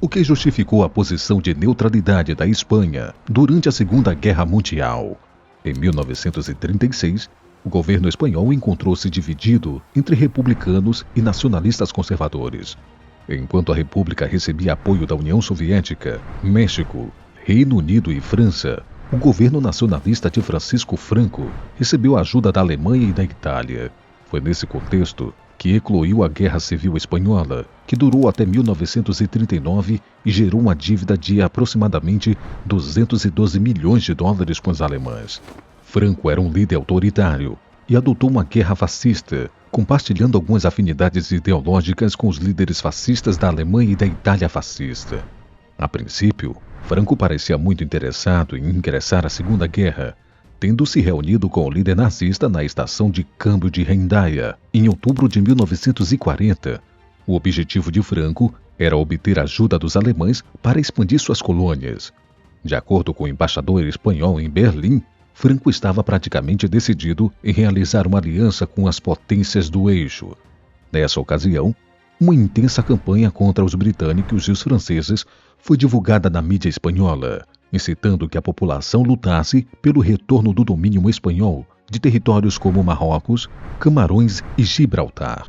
o que justificou a posição de neutralidade da Espanha durante a Segunda Guerra Mundial. Em 1936, o governo espanhol encontrou-se dividido entre republicanos e nacionalistas conservadores. Enquanto a República recebia apoio da União Soviética, México, Reino Unido e França, o governo nacionalista de Francisco Franco recebeu ajuda da Alemanha e da Itália. Foi nesse contexto que ecloiu a Guerra Civil Espanhola, que durou até 1939 e gerou uma dívida de aproximadamente 212 milhões de dólares com os alemães. Franco era um líder autoritário e adotou uma guerra fascista, compartilhando algumas afinidades ideológicas com os líderes fascistas da Alemanha e da Itália fascista. A princípio, Franco parecia muito interessado em ingressar à Segunda Guerra, tendo se reunido com o líder nazista na estação de câmbio de Hendaia, em outubro de 1940. O objetivo de Franco era obter ajuda dos alemães para expandir suas colônias. De acordo com o embaixador espanhol em Berlim, Franco estava praticamente decidido em realizar uma aliança com as potências do eixo. Nessa ocasião, uma intensa campanha contra os britânicos e os franceses foi divulgada na mídia espanhola, incitando que a população lutasse pelo retorno do domínio espanhol de territórios como Marrocos, Camarões e Gibraltar.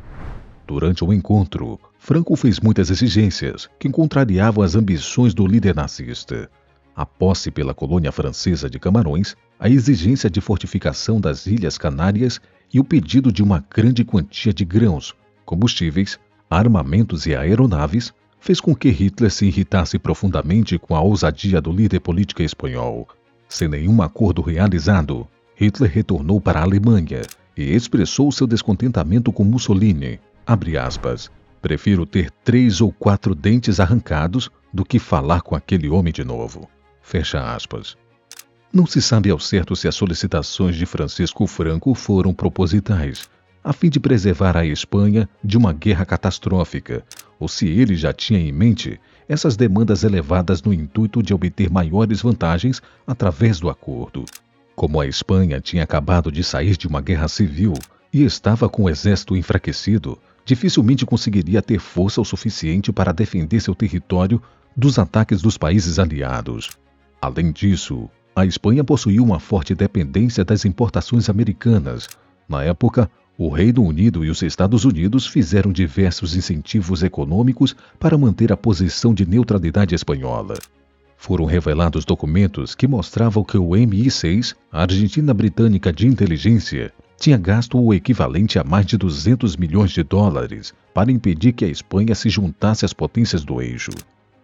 Durante o encontro, Franco fez muitas exigências que contrariavam as ambições do líder nazista. A posse pela colônia francesa de Camarões, a exigência de fortificação das Ilhas Canárias e o pedido de uma grande quantia de grãos, combustíveis, armamentos e aeronaves fez com que Hitler se irritasse profundamente com a ousadia do líder político espanhol. Sem nenhum acordo realizado, Hitler retornou para a Alemanha e expressou seu descontentamento com Mussolini. Abre aspas, prefiro ter 3 ou 4 dentes arrancados do que falar com aquele homem de novo. Fecha aspas. Não se sabe ao certo se as solicitações de Francisco Franco foram propositais, a fim de preservar a Espanha de uma guerra catastrófica, ou se ele já tinha em mente essas demandas elevadas no intuito de obter maiores vantagens através do acordo. Como a Espanha tinha acabado de sair de uma guerra civil e estava com o exército enfraquecido, dificilmente conseguiria ter força o suficiente para defender seu território dos ataques dos países aliados. Além disso, a Espanha possuía uma forte dependência das importações americanas. Na época, o Reino Unido e os Estados Unidos fizeram diversos incentivos econômicos para manter a posição de neutralidade espanhola. Foram revelados documentos que mostravam que o MI6, a Argentina Britânica de Inteligência, tinha gasto o equivalente a mais de 200 milhões de dólares para impedir que a Espanha se juntasse às potências do eixo.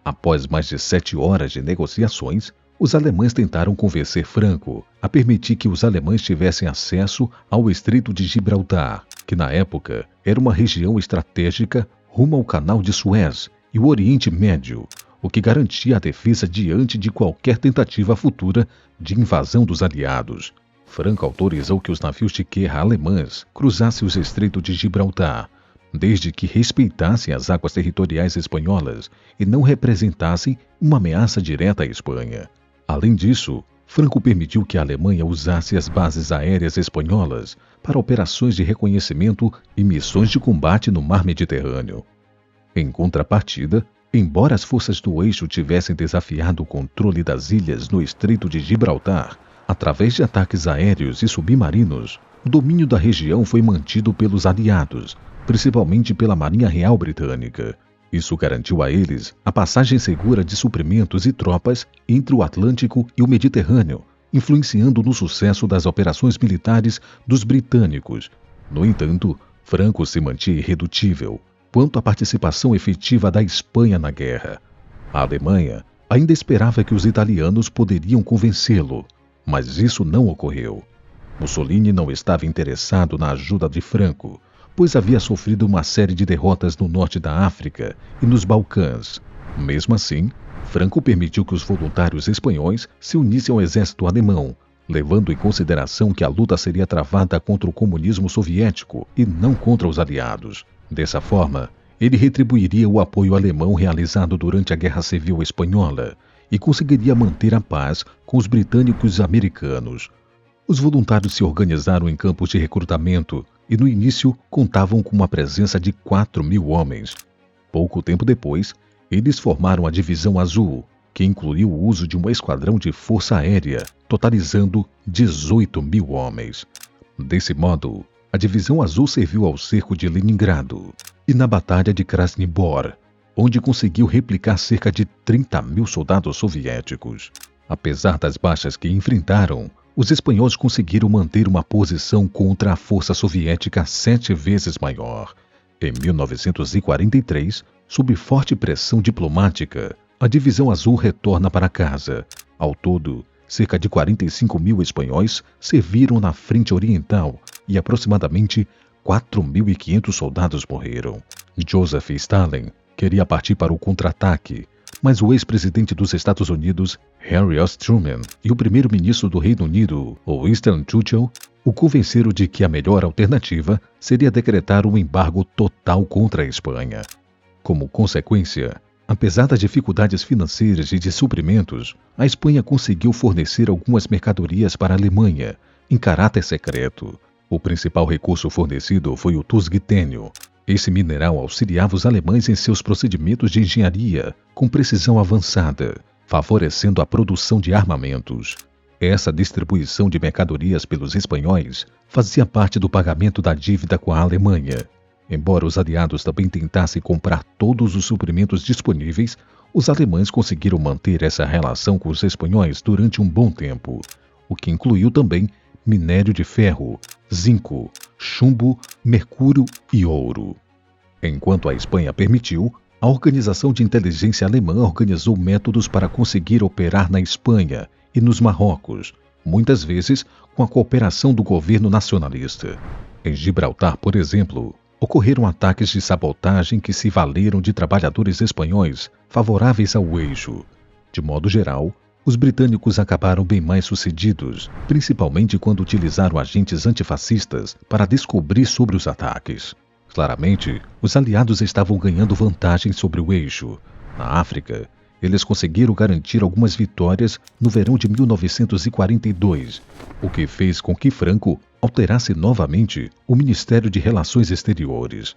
Após mais de 7 horas de negociações, os alemães tentaram convencer Franco a permitir que os alemães tivessem acesso ao Estreito de Gibraltar, que na época era uma região estratégica rumo ao Canal de Suez e o Oriente Médio, o que garantia a defesa diante de qualquer tentativa futura de invasão dos aliados. Franco autorizou que os navios de guerra alemães cruzassem o Estreito de Gibraltar, desde que respeitassem as águas territoriais espanholas e não representassem uma ameaça direta à Espanha. Além disso, Franco permitiu que a Alemanha usasse as bases aéreas espanholas para operações de reconhecimento e missões de combate no mar Mediterrâneo. Em contrapartida, embora as forças do eixo tivessem desafiado o controle das ilhas no Estreito de Gibraltar, através de ataques aéreos e submarinos, o domínio da região foi mantido pelos aliados, principalmente pela Marinha Real Britânica. Isso garantiu a eles a passagem segura de suprimentos e tropas entre o Atlântico e o Mediterrâneo, influenciando no sucesso das operações militares dos britânicos. No entanto, Franco se mantinha irredutível quanto à participação efetiva da Espanha na guerra. A Alemanha ainda esperava que os italianos poderiam convencê-lo, mas isso não ocorreu. Mussolini não estava interessado na ajuda de Franco, pois havia sofrido uma série de derrotas no norte da África e nos Balcãs. Mesmo assim, Franco permitiu que os voluntários espanhóis se unissem ao exército alemão, levando em consideração que a luta seria travada contra o comunismo soviético e não contra os aliados. Dessa forma, ele retribuiria o apoio alemão realizado durante a Guerra Civil Espanhola e conseguiria manter a paz com os britânicos e americanos. Os voluntários se organizaram em campos de recrutamento e no início contavam com uma presença de 4.000 homens. Pouco tempo depois, Eles formaram a Divisão Azul, que incluiu o uso de um esquadrão de força aérea, totalizando 18.000 homens. Desse modo, a Divisão Azul serviu ao cerco de Leningrado e na Batalha de Krasnibor, onde conseguiu replicar cerca de 30.000 soldados soviéticos. Apesar das baixas que enfrentaram, os espanhóis conseguiram manter uma posição contra a força soviética 7 vezes maior. Em 1943, sob forte pressão diplomática, a Divisão Azul retorna para casa. Ao todo, cerca de 45.000 espanhóis serviram na frente oriental e aproximadamente 4.500 soldados morreram. Joseph Stalin queria partir para o contra-ataque, mas o ex-presidente dos Estados Unidos, Harry S. Truman, e o primeiro-ministro do Reino Unido, Winston Churchill, o convenceram de que a melhor alternativa seria decretar um embargo total contra a Espanha. Como consequência, apesar das dificuldades financeiras e de suprimentos, a Espanha conseguiu fornecer algumas mercadorias para a Alemanha, em caráter secreto. O principal recurso fornecido foi o tusguitênio. Esse mineral auxiliava os alemães em seus procedimentos de engenharia com precisão avançada, favorecendo a produção de armamentos. Essa distribuição de mercadorias pelos espanhóis fazia parte do pagamento da dívida com a Alemanha. Embora os aliados também tentassem comprar todos os suprimentos disponíveis, os alemães conseguiram manter essa relação com os espanhóis durante um bom tempo, o que incluiu também minério de ferro, zinco, chumbo, mercúrio e ouro. Enquanto a Espanha permitiu, a Organização de Inteligência Alemã organizou métodos para conseguir operar na Espanha e nos Marrocos, muitas vezes com a cooperação do governo nacionalista. Em Gibraltar, por exemplo, ocorreram ataques de sabotagem que se valeram de trabalhadores espanhóis favoráveis ao eixo. De modo geral, os britânicos acabaram bem mais sucedidos, principalmente quando utilizaram agentes antifascistas para descobrir sobre os ataques. Claramente, os aliados estavam ganhando vantagem sobre o eixo. Na África, eles conseguiram garantir algumas vitórias no verão de 1942, o que fez com que Franco alterasse novamente o Ministério de Relações Exteriores.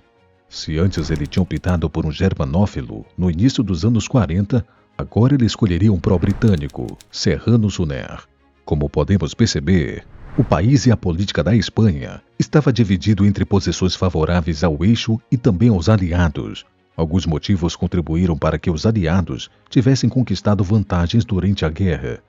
Se antes ele tinha optado por um germanófilo no início dos anos 40, agora ele escolheria um pró-britânico, Serrano Suner. Como podemos perceber, o país e a política da Espanha estava dividido entre posições favoráveis ao eixo e também aos aliados. Alguns motivos contribuíram para que os aliados tivessem conquistado vantagens durante a guerra.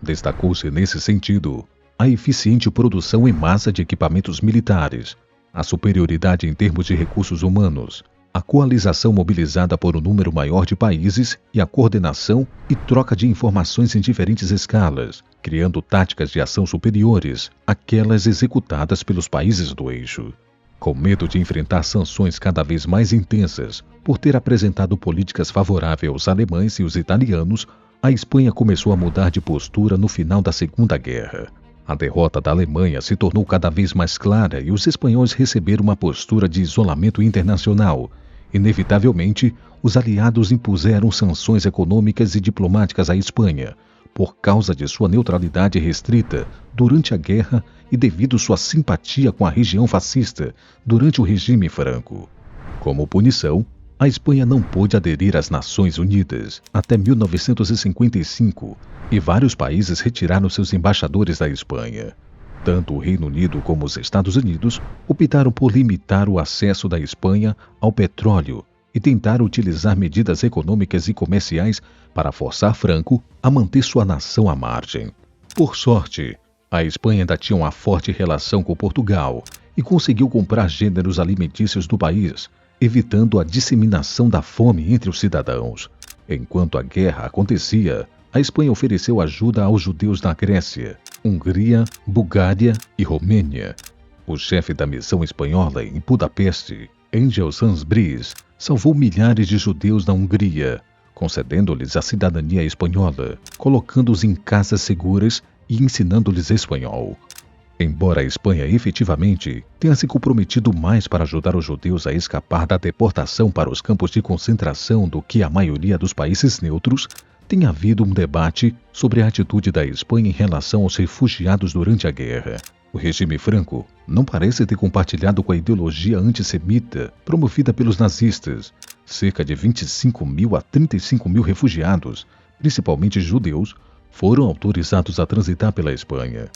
Destacou-se nesse sentido a eficiente produção em massa de equipamentos militares, a superioridade em termos de recursos humanos, a coalização mobilizada por um número maior de países e a coordenação e troca de informações em diferentes escalas, criando táticas de ação superiores àquelas executadas pelos países do eixo. Com medo de enfrentar sanções cada vez mais intensas por ter apresentado políticas favoráveis aos alemães e os italianos, a Espanha começou a mudar de postura no final da Segunda Guerra. A derrota da Alemanha se tornou cada vez mais clara e os espanhóis receberam uma postura de isolamento internacional. Inevitavelmente, os aliados impuseram sanções econômicas e diplomáticas à Espanha, por causa de sua neutralidade restrita durante a guerra e devido sua simpatia com a região fascista durante o regime Franco. Como punição, a Espanha não pôde aderir às Nações Unidas até 1955 e vários países retiraram seus embaixadores da Espanha. Tanto o Reino Unido como os Estados Unidos optaram por limitar o acesso da Espanha ao petróleo e tentaram utilizar medidas econômicas e comerciais para forçar Franco a manter sua nação à margem. Por sorte, a Espanha ainda tinha uma forte relação com Portugal e conseguiu comprar gêneros alimentícios do país, evitando a disseminação da fome entre os cidadãos. Enquanto a guerra acontecia, a Espanha ofereceu ajuda aos judeus na Grécia, Hungria, Bulgária e Romênia. O chefe da missão espanhola em Budapeste, Engels Hans Briz, salvou milhares de judeus na Hungria, concedendo-lhes a cidadania espanhola, colocando-os em casas seguras e ensinando-lhes espanhol. Embora a Espanha efetivamente tenha se comprometido mais para ajudar os judeus a escapar da deportação para os campos de concentração do que a maioria dos países neutros, tem havido um debate sobre a atitude da Espanha em relação aos refugiados durante a guerra. O regime Franco não parece ter compartilhado com a ideologia antissemita promovida pelos nazistas, Cerca de 25 mil a 35 mil refugiados, principalmente judeus, foram autorizados a transitar pela Espanha.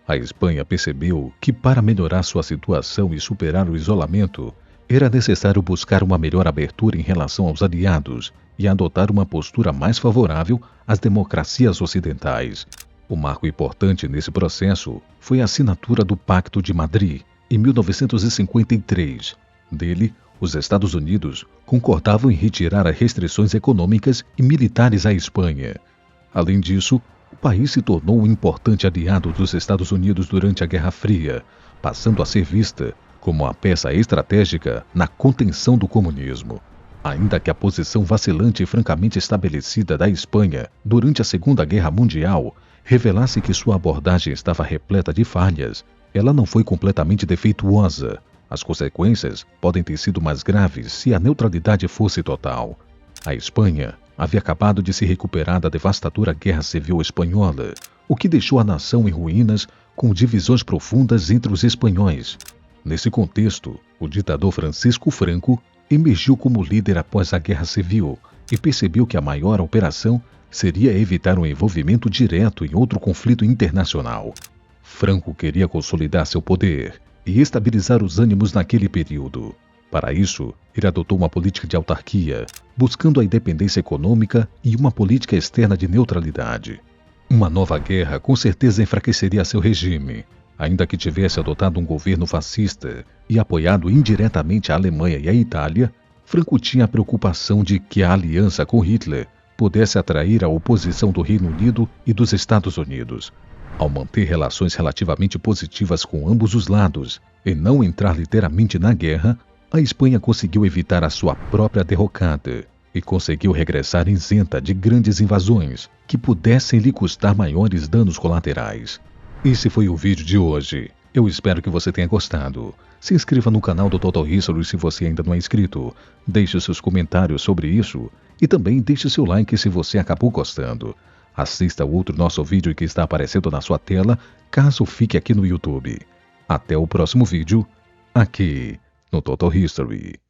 A Espanha percebeu que, para melhorar sua situação e superar o isolamento, era necessário buscar uma melhor abertura em relação aos aliados e adotar uma postura mais favorável às democracias ocidentais. O marco importante nesse processo foi a assinatura do Pacto de Madrid, em 1953. Dele, os Estados Unidos concordavam em retirar as restrições econômicas e militares à Espanha. Além disso, o país se tornou um importante aliado dos Estados Unidos durante a Guerra Fria, passando a ser vista como uma peça estratégica na contenção do comunismo. Ainda que a posição vacilante e francamente estabelecida da Espanha durante a Segunda Guerra Mundial revelasse que sua abordagem estava repleta de falhas, ela não foi completamente defeituosa. As consequências podem ter sido mais graves se a neutralidade fosse total. A Espanha havia acabado de se recuperar da devastadora Guerra Civil Espanhola, o que deixou a nação em ruínas com divisões profundas entre os espanhóis. Nesse contexto, o ditador Francisco Franco emergiu como líder após a Guerra Civil e percebeu que a maior operação seria evitar um envolvimento direto em outro conflito internacional. Franco queria consolidar seu poder e estabilizar os ânimos naquele período. Para isso, ele adotou uma política de autarquia, buscando a independência econômica e uma política externa de neutralidade. Uma nova guerra com certeza enfraqueceria seu regime, ainda que tivesse adotado um governo fascista e apoiado indiretamente a Alemanha e a Itália. Franco tinha a preocupação de que a aliança com Hitler pudesse atrair a oposição do Reino Unido e dos Estados Unidos. Ao manter relações relativamente positivas com ambos os lados e não entrar literalmente na guerra, a Espanha conseguiu evitar a sua própria derrocada e conseguiu regressar isenta de grandes invasões que pudessem lhe custar maiores danos colaterais. Esse foi o vídeo de hoje. Eu espero que você tenha gostado. Se inscreva no canal do Total History se você ainda não é inscrito. Deixe seus comentários sobre isso e também deixe seu like se você acabou gostando. Assista o outro nosso vídeo que está aparecendo na sua tela, caso fique aqui no YouTube. Até o próximo vídeo, aqui no Total History.